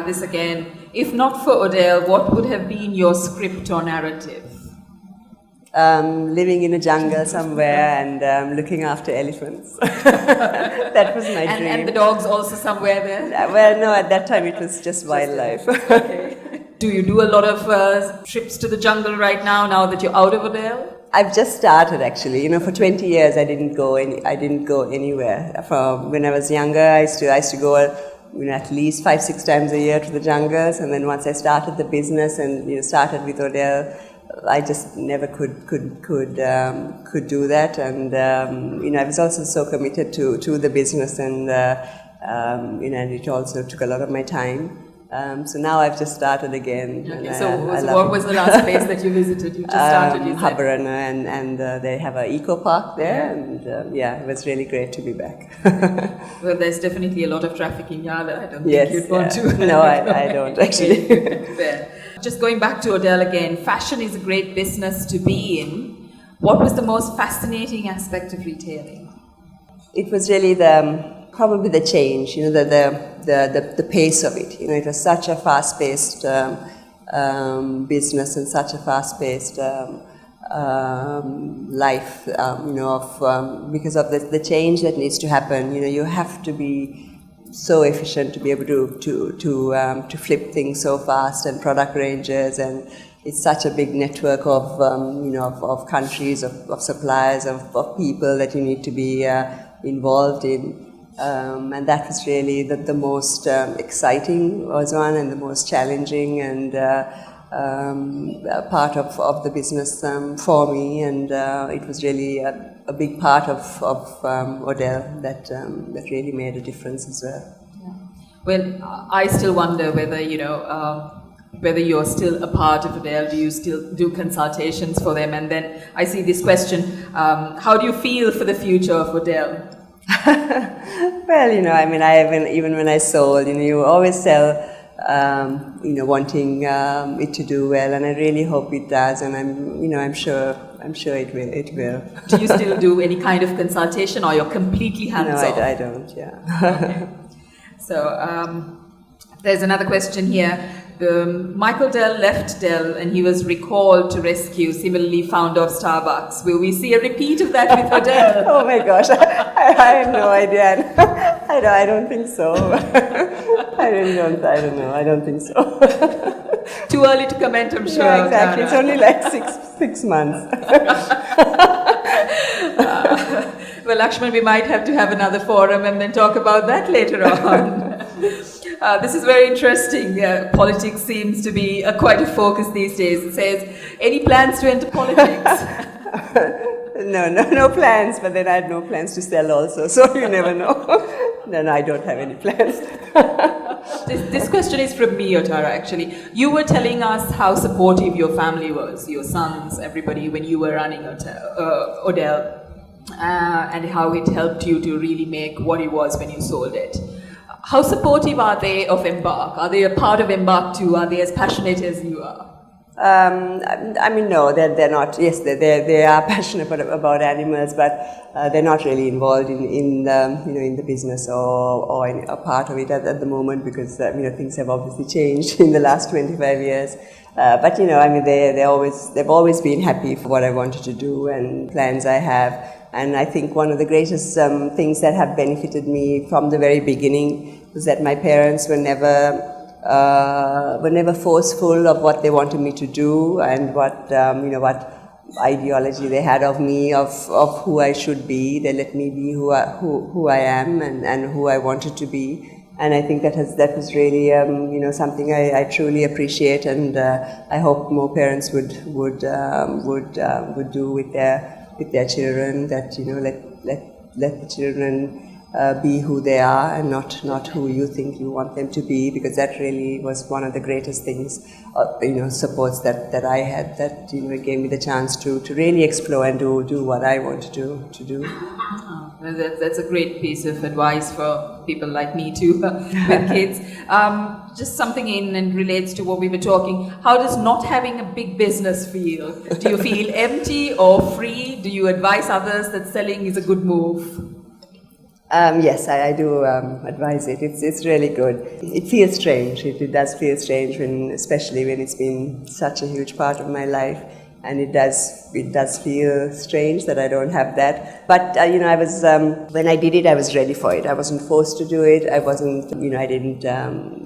This again, if not for ODEL, what would have been your script or narrative? Living in a jungle somewhere and looking after elephants. That was my dream. And the dogs also somewhere there? Well, no, at that time it was just wildlife. Okay. Do you do a lot of trips to the jungle right now that you're out of ODEL? I've just started actually. For 20 years I didn't go anywhere. From when I was younger, I used to go at least 5-6 times a year to the jungles, and then once I started the business and started with ODEL, I just never could do that, and I was also so committed to the business, and and it also took a lot of my time. So now I've just started again. Okay, so what was the last place that you visited? You just started, you said? Habarana, and they have an eco park there, and it was really great to be back. Well, there's definitely a lot of traffic in Yala. I don't think you'd want to. No, I don't actually. Fair. Just going back to ODEL again, fashion is a great business to be in. What was the most fascinating aspect of retailing? It was really probably the change, the pace of it. It was such a fast-paced business and such a fast-paced life, because of the change that needs to happen. You have to be so efficient to be able to flip things so fast, and product ranges, and it's such a big network of of countries, of suppliers, of people that you need to be involved in. And that was really the most exciting one, and the most challenging and part of the business for me, and it was really a big part of ODEL that really made a difference as well. Yeah. Well, I still wonder whether whether you're still a part of ODEL. Do you still do consultations for them? And then I see this question: how do you feel for the future of ODEL? Well, I mean, even when I sold, you always sell, wanting it to do well, and I really hope it does, and I'm sure it will. Do you still do any kind of consultation, or you're completely hands-off? No, I don't. Yeah. Okay. So there's another question here. Michael Dell left Dell, and he was recalled to rescue, similarly founder of Starbucks. Will we see a repeat of that with Dell? Oh my gosh, I have no idea. I don't think so. I don't think so. Too early to comment, I'm sure. Yeah, exactly. It's only like six months. Well, Lakshman, we might have to have another forum and then talk about that later on. This is very interesting. Politics seems to be quite a focus these days. It says, any plans to enter politics? No plans, but then I had no plans to sell also, so you never know. No, I don't have any plans. This question is from me, Otara, actually. You were telling us how supportive your family was, your sons, everybody, when you were running ODEL, and how it helped you to really make what it was when you sold it. How supportive are they of EMBARK? Are they a part of EMBARK too? Are they as passionate as you are? No, they're not. Yes, they are passionate about animals, but they're not really involved in the business or in a part of it at the moment, because things have obviously changed in the last 25 years. But they've always been happy for what I wanted to do and plans I have. And I think one of the greatest things that have benefited me from the very beginning was that my parents were never forceful of what they wanted me to do and what ideology they had of me, of who I should be. They let me be who I am and who I wanted to be. And I think that was really something I truly appreciate, and I hope more parents would do with their children. That let the children be who they are and not who you think you want them to be, because that really was one of the greatest things, supports that I had, that it gave me the chance to really explore and do what I wanted to do. Oh, that's a great piece of advice for people like me too, with kids. Just something in and relates to what we were talking. How does not having a big business feel? Do you feel empty or free? Do you advise others that selling is a good move? Yes, I do advise it. It's really good. It feels strange. It does feel strange, especially when it's been such a huge part of my life, and it does feel strange that I don't have that. But I was when I did it, I was ready for it. I wasn't forced to do it. I wasn't. I didn't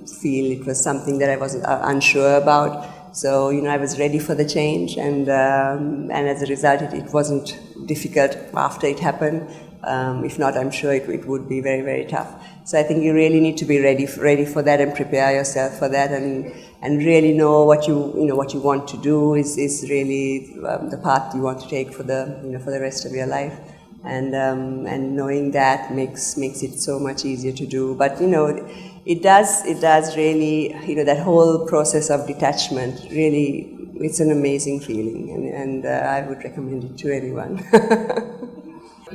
feel it was something that I wasn't unsure about. So I was ready for the change, and as a result, it wasn't difficult after it happened. If not, I'm sure it would be very, very tough. So I think you really need to be ready for that and prepare yourself for that, and really know what you want to do is really the path you want to take for the rest of your life, and knowing that makes it so much easier to do. But it does really, that whole process of detachment, really, it's an amazing feeling, and I would recommend it to anyone.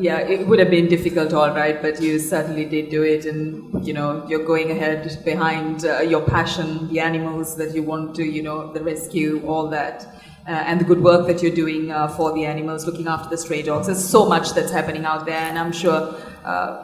Yeah, it would have been difficult, all right, but you certainly did do it, and you're going ahead behind your passion, the animals that you want to, the rescue, all that, and the good work that you're doing for the animals, looking after the stray dogs. There's so much that's happening out there, and I'm sure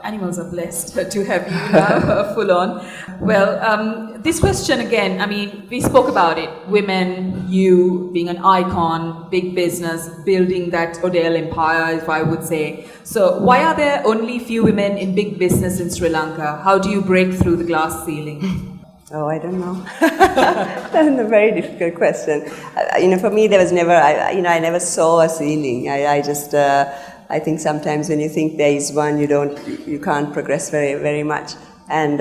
animals are blessed to have you now full on. Well, this question again, we spoke about it. Women, you being an icon, big business, building that ODEL empire, if I would say. So why are there only few women in big business in Sri Lanka? How do you break through the glass ceiling? Oh, I don't know. That's a very difficult question. For me, there was never. I never saw a ceiling. I think sometimes when you think there is one, you can't progress very, very much. And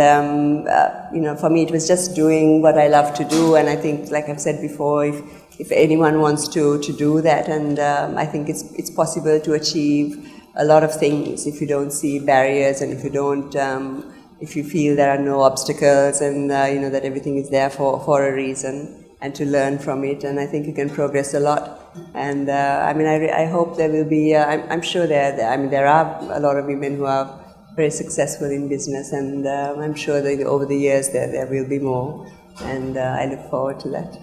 for me, it was just doing what I love to do. And I think, like I've said before, if anyone wants to do that, and I think it's possible to achieve a lot of things if you don't see barriers, and if you don't. If you feel there are no obstacles, and that everything is there for a reason, and to learn from it, and I think you can progress a lot. And I hope there will be. I'm sure there are a lot of women who are very successful in business, and I'm sure that over the years there will be more. And I look forward to that.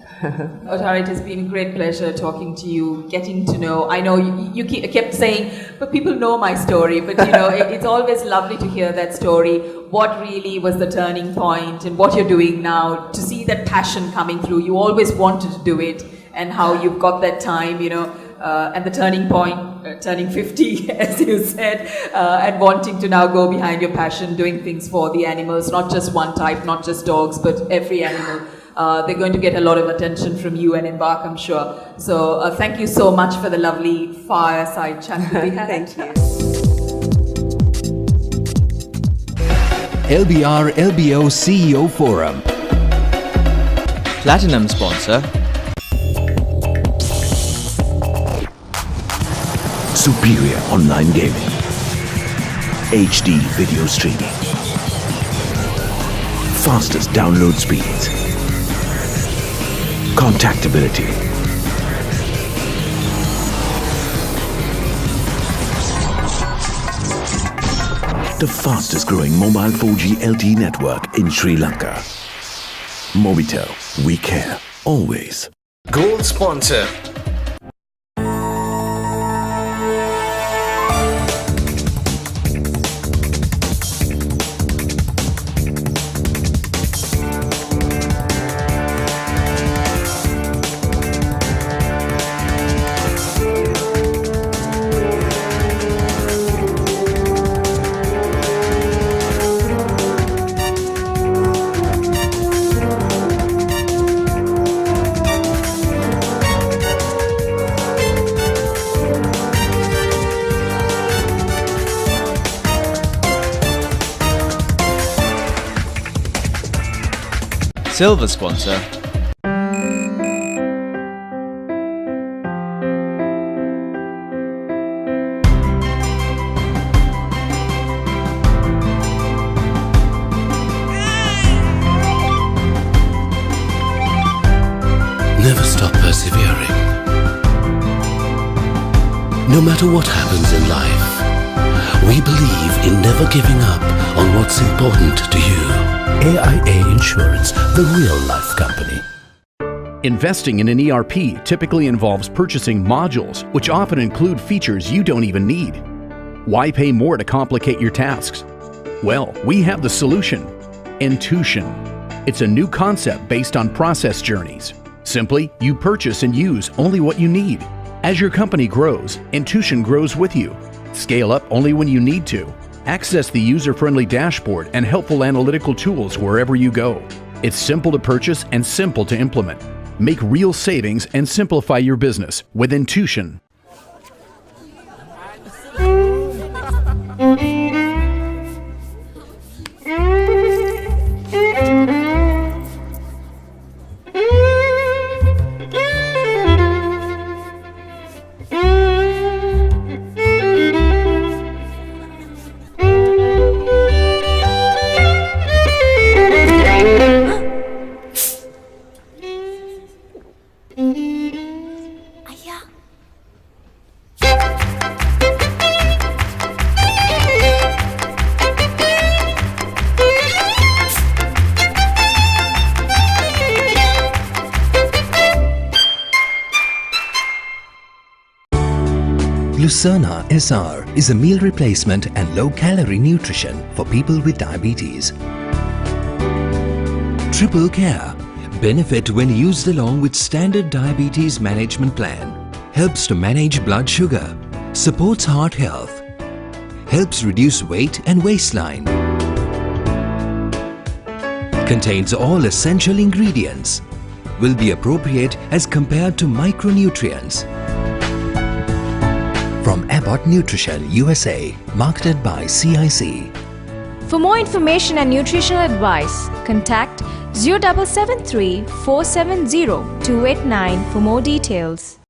Otara, it has been a great pleasure talking to you, getting to know. I know you kept saying, but people know my story. But it's always lovely to hear that story. What really was the turning point, and what you're doing now, to see that passion coming through. You always wanted to do it, and how you've got that time, and the turning point, turning 50, as you said, and wanting to now go behind your passion, doing things for the animals, not just one type, not just dogs, but every animal. They're going to get a lot of attention from you and EMBARK, I'm sure. So thank you so much for the lovely fireside chat that we had. Thank you. LBR LBO CEO Forum. Platinum sponsor Superior online gaming. HD video streaming. Fastest download speeds. Contactability. The fastest growing mobile 4G LTE network in Sri Lanka. Mobitel, we care, always. Gold sponsor. Silver sponsor. Never stop persevering. No matter what happens in life, we believe in never giving up on what's important to you. AIA Insurance, the real life company. Investing in an ERP typically involves purchasing modules, which often include features you don't even need. Why pay more to complicate your tasks? Well, we have the solution. Intuition. It's a new concept based on process journeys. Simply, you purchase and use only what you need. As your company grows, Intuition grows with you. Scale up only when you need to. Access the user-friendly dashboard and helpful analytical tools wherever you go. It's simple to purchase and simple to implement. Make real savings and simplify your business with Intuition. Lucerna SR is a meal replacement and low-calorie nutrition for people with diabetes. Triple Care. Benefit when used along with standard diabetes management plan. Helps to manage blood sugar. Supports heart health. Helps reduce weight and waistline. Contains all essential ingredients. Will be appropriate as compared to micronutrients. From Abbott Nutrition USA, marketed by CIC. For more information and nutritional advice, contact 0773 470 289 for more details.